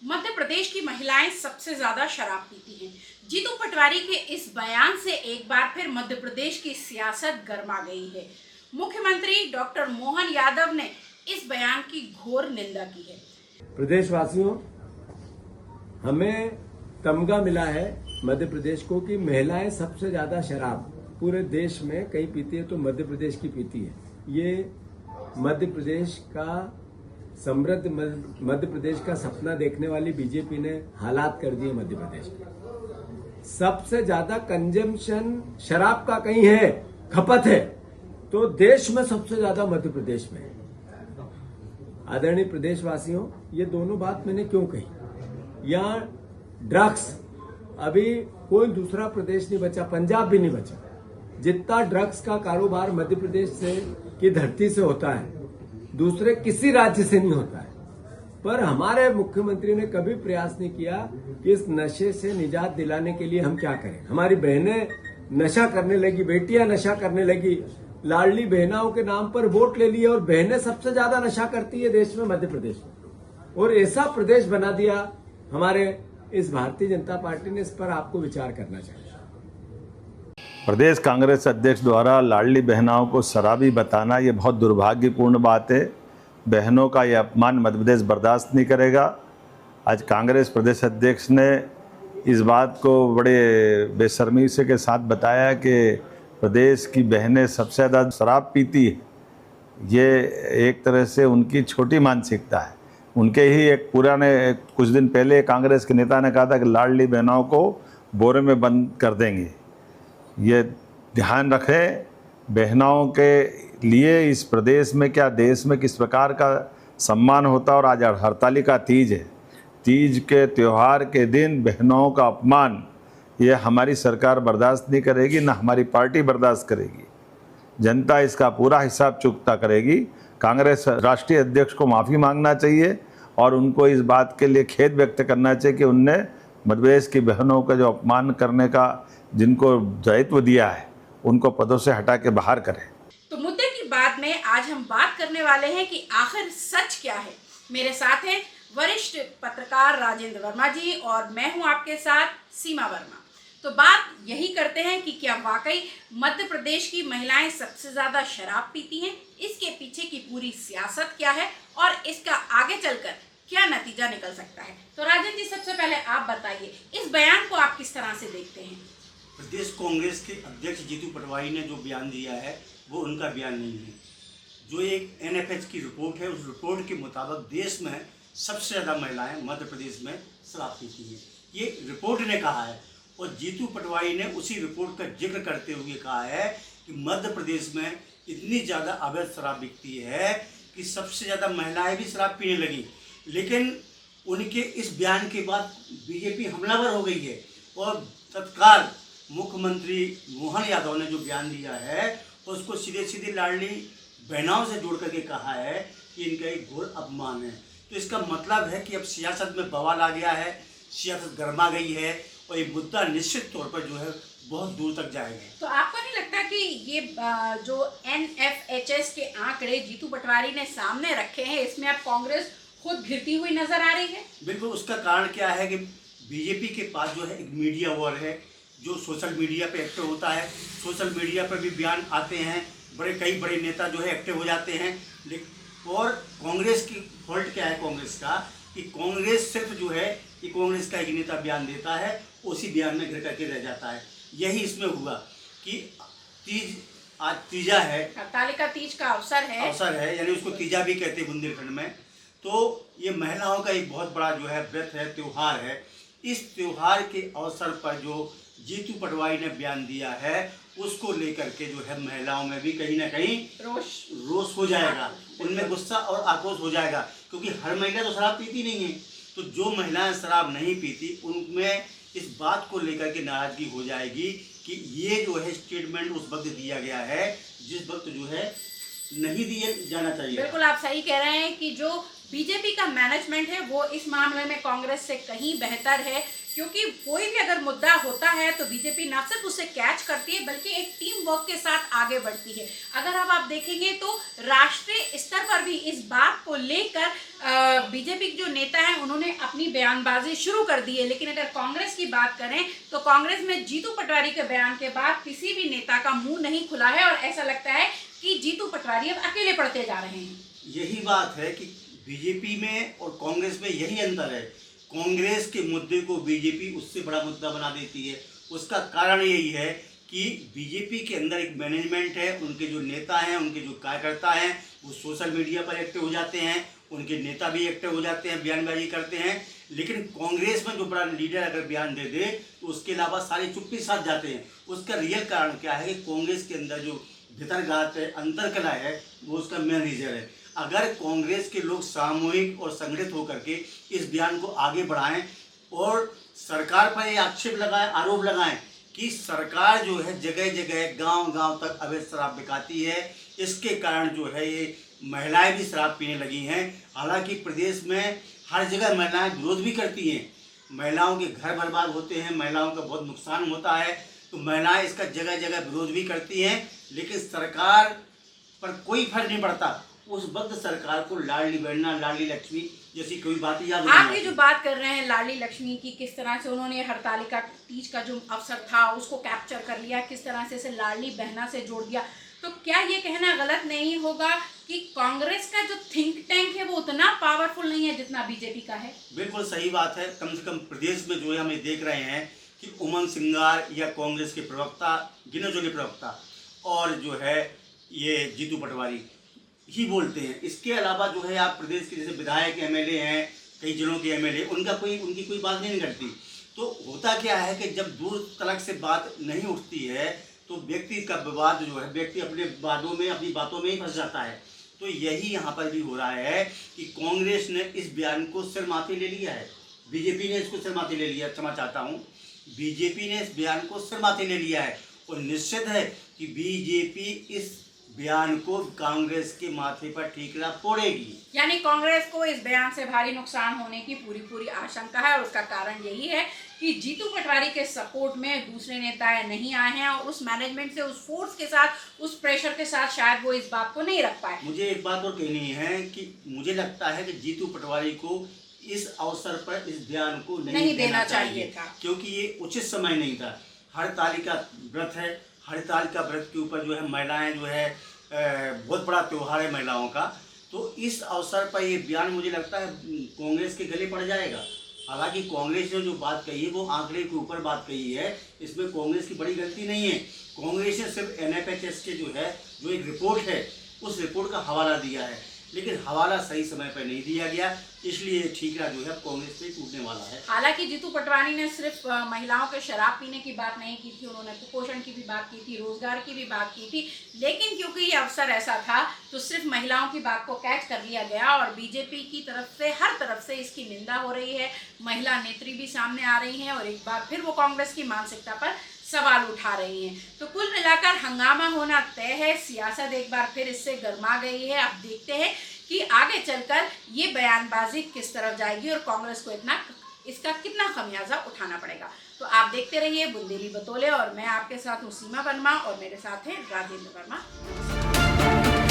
मध्य प्रदेश की महिलाएं सबसे ज्यादा शराब पीती हैं। जीतू पटवारी के इस बयान से एक बार फिर मध्य प्रदेश की सियासत गर्मा गई है। मुख्यमंत्री डॉक्टर मोहन यादव ने इस बयान की घोर निंदा की है। प्रदेशवासियों, हमें तमगा मिला है मध्य प्रदेश को कि महिलाएं सबसे ज्यादा शराब पूरे देश में कहीं पीती है तो मध्य प्रदेश की पीती है। ये मध्य प्रदेश का समृद्ध मध्य प्रदेश का सपना देखने वाली बीजेपी ने हालात कर दिए। मध्य प्रदेश में सबसे ज्यादा कंजम्पशन शराब का कहीं है, खपत है, तो देश में सबसे ज्यादा मध्य प्रदेश में है। आदरणीय प्रदेशवासियों, ये दोनों बात मैंने क्यों कही? यहाँ ड्रग्स, अभी कोई दूसरा प्रदेश नहीं बचा, पंजाब भी नहीं बचा, जितना ड्रग्स का कारोबार मध्य प्रदेश से की धरती से होता है दूसरे किसी राज्य से नहीं होता है। पर हमारे मुख्यमंत्री ने कभी प्रयास नहीं किया कि इस नशे से निजात दिलाने के लिए हम क्या करें। हमारी बहनें नशा करने लगी, बेटियां नशा करने लगी, लाडली बहनाओं के नाम पर वोट ले लिए और बहनें सबसे ज्यादा नशा करती है देश में, मध्य प्रदेश में। और ऐसा प्रदेश बना दिया हमारे इस भारतीय जनता पार्टी ने। इस पर आपको विचार करना चाहिए। प्रदेश कांग्रेस अध्यक्ष द्वारा लाडली बहनाओं को शराबी बताना ये बहुत दुर्भाग्यपूर्ण बात है। बहनों का ये अपमान मध्य प्रदेश बर्दाश्त नहीं करेगा। आज कांग्रेस प्रदेश अध्यक्ष ने इस बात को बड़े बेशर्मी से के साथ बताया कि प्रदेश की बहनें सबसे ज़्यादा शराब पीती है। ये एक तरह से उनकी छोटी मानसिकता है। उनके ही एक पुराने कुछ दिन पहले कांग्रेस के नेता ने कहा था कि लाडली बहनों को बोरे में बंद कर देंगे। ये ध्यान रखें, बहनों के लिए इस प्रदेश में क्या देश में किस प्रकार का सम्मान होता है। और आज हरतालिका तीज है। तीज के त्यौहार के दिन बहनों का अपमान ये हमारी सरकार बर्दाश्त नहीं करेगी, ना हमारी पार्टी बर्दाश्त करेगी। जनता इसका पूरा हिसाब चुकता करेगी। कांग्रेस राष्ट्रीय अध्यक्ष को माफ़ी मांगना चाहिए और उनको इस बात के लिए खेद व्यक्त करना चाहिए कि उनने मध्य प्रदेश की बहनों का जो अपमान करने का जिनको दायित्व दिया है उनको पदों से हटा के बाहर करें। तो मुद्दे की बात में आज हम बात करने वाले हैं कि आखिर सच क्या है। मेरे साथ हैं वरिष्ठ पत्रकार राजेंद्र वर्मा जी और मैं हूं आपके साथ सीमा वर्मा। तो बात यही करते हैं कि क्या वाकई मध्य प्रदेश की महिलाएं सबसे ज्यादा शराब पीती हैं? इसके पीछे की पूरी सियासत क्या है और इसका आगे चलकर क्या नतीजा निकल सकता है? तो राजेंद्र जी, सबसे पहले आप बताइए, इस बयान को आप किस तरह से देखते हैं? प्रदेश कांग्रेस के अध्यक्ष जीतू पटवारी ने जो बयान दिया है वो उनका बयान नहीं है। जो एक NFH की रिपोर्ट है, उस रिपोर्ट के मुताबिक देश में सबसे ज़्यादा महिलाएं मध्य प्रदेश में शराब पीती हैं, ये रिपोर्ट ने कहा है। और जीतू पटवारी ने उसी रिपोर्ट का जिक्र करते हुए कहा है कि मध्य प्रदेश में इतनी ज़्यादा अवैध शराब बिकती है कि सबसे ज़्यादा महिलाएं भी शराब पीने लगी। लेकिन उनके इस बयान के बाद बीजेपी हमलावर हो गई है और तत्काल मुख्यमंत्री मोहन यादव ने जो बयान दिया है उसको सीधे सीधे लाडली बहनाओं से जोड़ करके कहा है कि इनका एक घोर अपमान है। तो इसका मतलब है कि अब सियासत में बवाल आ गया है, सियासत गर्मा गई है और ये मुद्दा निश्चित तौर पर जो है बहुत दूर तक जाएगा। तो आपको नहीं लगता कि ये जो NFHS के आंकड़े जीतू पटवारी ने सामने रखे हैं, इसमें अब कांग्रेस खुद घिरती हुई नजर आ रही है? बिल्कुल, उसका कारण क्या है कि बीजेपी के पास जो है एक मीडिया वॉर है, जो सोशल मीडिया पे एक्टिव होता है। सोशल मीडिया पर भी बयान आते हैं, कई बड़े नेता जो है एक्टिव हो जाते हैं। और कांग्रेस की फॉल्ट क्या है कांग्रेस का, कि कांग्रेस सिर्फ जो है कि कांग्रेस का एक नेता बयान देता है, उसी बयान में घिर करके रह जाता है। यही इसमें हुआ कि तीज, आज तीजा है, हरतालिका तीज का अवसर है, यानी उसको तीजा भी कहते हैं बुंदेलखंड में। तो ये महिलाओं का एक बहुत बड़ा जो है व्रत है, त्यौहार है। इस त्यौहार के अवसर पर जो जीतू पटवारी ने बयान दिया है उसको लेकर के जो है महिलाओं में भी कहीं ना कहीं रोष हो जाएगा, उनमें गुस्सा और आक्रोश हो जाएगा। क्योंकि हर महिला तो शराब पीती नहीं है, तो जो महिलाएं शराब नहीं पीती उनमें इस बात को लेकर के नाराजगी हो जाएगी कि ये जो है स्टेटमेंट उस वक्त दिया गया है जिस वक्त जो है नहीं दिया जाना चाहिए। बिल्कुल, आप सही कह रहे हैं कि जो बीजेपी का मैनेजमेंट है वो इस मामले में कांग्रेस से कहीं बेहतर है। क्योंकि कोई भी अगर मुद्दा होता है तो बीजेपी ना सिर्फ उसे कैच करती है बल्कि एक टीम वर्क के साथ आगे बढ़ती है। अगर अब आप देखेंगे तो राष्ट्रीय स्तर पर भी इस बात को लेकर बीजेपी के जो नेता हैं उन्होंने अपनी बयानबाजी शुरू कर दी है। लेकिन अगर कांग्रेस की बात करें तो कांग्रेस में जीतू पटवारी के बयान के बाद किसी भी नेता का मुंह नहीं खुला है और ऐसा लगता है कि जीतू पटवारी अब अकेले पड़ते जा रहे हैं। यही बात है कि बीजेपी में और कांग्रेस में यही अंतर है। कांग्रेस के मुद्दे को बीजेपी उससे बड़ा मुद्दा बना देती है। उसका कारण यही है कि बीजेपी के अंदर एक मैनेजमेंट है, उनके जो नेता हैं, उनके जो कार्यकर्ता हैं वो सोशल मीडिया पर एक्टिव हो जाते हैं, उनके नेता भी एक्टिव हो जाते हैं, बयानबाजी करते हैं। लेकिन कांग्रेस में जो बड़ा लीडर अगर बयान दे दे तो उसके अलावा सारे चुप्पी साथ जाते हैं। उसका रियल कारण क्या है कि कांग्रेस के अंदर जो भितरघात है, अंतरकला है, वो उसका मेन रीजन है। अगर कांग्रेस के लोग सामूहिक और संगठित होकर के इस बयान को आगे बढ़ाएं और सरकार पर ये आक्षेप लगाएं, आरोप लगाएं कि सरकार जो है जगह जगह गांव-गांव तक अवैध शराब बिकाती है, इसके कारण जो है ये महिलाएं भी शराब पीने लगी हैं। हालांकि प्रदेश में हर जगह महिलाएं विरोध भी करती हैं, महिलाओं के घर बर्बाद होते हैं, महिलाओं का बहुत नुकसान होता है, तो महिलाएं इसका जगह जगह विरोध भी करती हैं। लेकिन सरकार पर कोई फर्क नहीं पड़ता। उस वक्त सरकार को लाडली बहना, लाडली लक्ष्मी जैसी कोई बात याद नहीं आप ये आती। जो बात कर रहे हैं लाडली लक्ष्मी की, किस तरह से उन्होंने हरतालिका तीज का जो अवसर था उसको कैप्चर कर लिया, किस तरह से इसे लाडली बहना से जोड़ दिया, तो क्या ये कहना गलत नहीं होगा कि कांग्रेस का जो थिंक टैंक है वो उतना पावरफुल नहीं है जितना बीजेपी का है? बिल्कुल सही बात है। कम से कम प्रदेश में जो है हम देख रहे हैं कि उमंग सिंगार या कांग्रेस के प्रवक्ता, गिने चुने प्रवक्ता और जो है ये जीतू पटवारी ही बोलते हैं। इसके अलावा जो है आप प्रदेश के जैसे विधायक एमएलए हैं, कई जिलों के एमएलए, उनकी कोई बात नहीं निकलती। तो होता क्या है कि जब दूर तलक से बात नहीं उठती है तो व्यक्ति का विवाद जो है, व्यक्ति अपने वादों में, अपनी बातों में ही फंस जाता है। तो यही यहाँ पर भी हो रहा है कि कांग्रेस ने इस बयान को सिर माथे ले लिया है, बीजेपी ने इसको सिर माथे ले लिया। क्षमा चाहता हूँ, बीजेपी ने इस बयान को सिर माथे ले लिया है और निश्चित है कि बीजेपी इस बयान को कांग्रेस के माथे पर ठीकरा फोड़ेगी। यानी कांग्रेस को इस बयान से भारी नुकसान होने की पूरी आशंका है और उसका कारण यही है कि जीतू पटवारी के सपोर्ट में दूसरे नेता नहीं आए हैं और उस मैनेजमेंट से, उस फोर्स के साथ, उस प्रेशर के साथ शायद वो इस बात को नहीं रख पाए। मुझे एक बात और कहनी है कि मुझे लगता है कि जीतू पटवारी को इस अवसर पर इस बयान को नहीं देना चाहिए था, क्योंकि ये उचित समय नहीं था। हरतालिका व्रत है, हरतालिका व्रत के ऊपर जो है महिलाएं जो है बहुत बड़ा त्योहार है महिलाओं का, तो इस अवसर पर ये बयान मुझे लगता है कांग्रेस के गले पड़ जाएगा। हालांकि कांग्रेस ने जो बात कही है वो आंकड़े के ऊपर बात कही है, इसमें कांग्रेस की बड़ी गलती नहीं है। कांग्रेस ने सिर्फ एनएफएचएस के जो एक रिपोर्ट है उस रिपोर्ट का हवाला दिया है, लेकिन हवाला सही समय पर नहीं दिया गया, इसलिए ठीकरा जो है कांग्रेस पे टूटने वाला है। हालांकि जीतू पटवारी ने सिर्फ महिलाओं के शराब पीने की बात नहीं की थी, उन्होंने कुपोषण की भी बात की थी, रोजगार की भी बात की थी, लेकिन क्योंकि ये अवसर ऐसा था तो सिर्फ महिलाओं की बात को कैच कर लिया गया और बीजेपी की तरफ से, हर तरफ से इसकी निंदा हो रही है। महिला नेत्री भी सामने आ रही हैं और एक बार फिर वो कांग्रेस की मानसिकता पर सवाल उठा रही हैं। तो कुल मिलाकर हंगामा होना तय है, सियासत एक बार फिर इससे गर्मा गई है। अब देखते हैं कि आगे चलकर ये बयानबाजी किस तरफ जाएगी और कांग्रेस को इसका कितना खमियाजा उठाना पड़ेगा। तो आप देखते रहिए बुंदेली बतौले और मैं आपके साथ हूँ सीमा वर्मा और मेरे साथ हैं राजेंद्र वर्मा।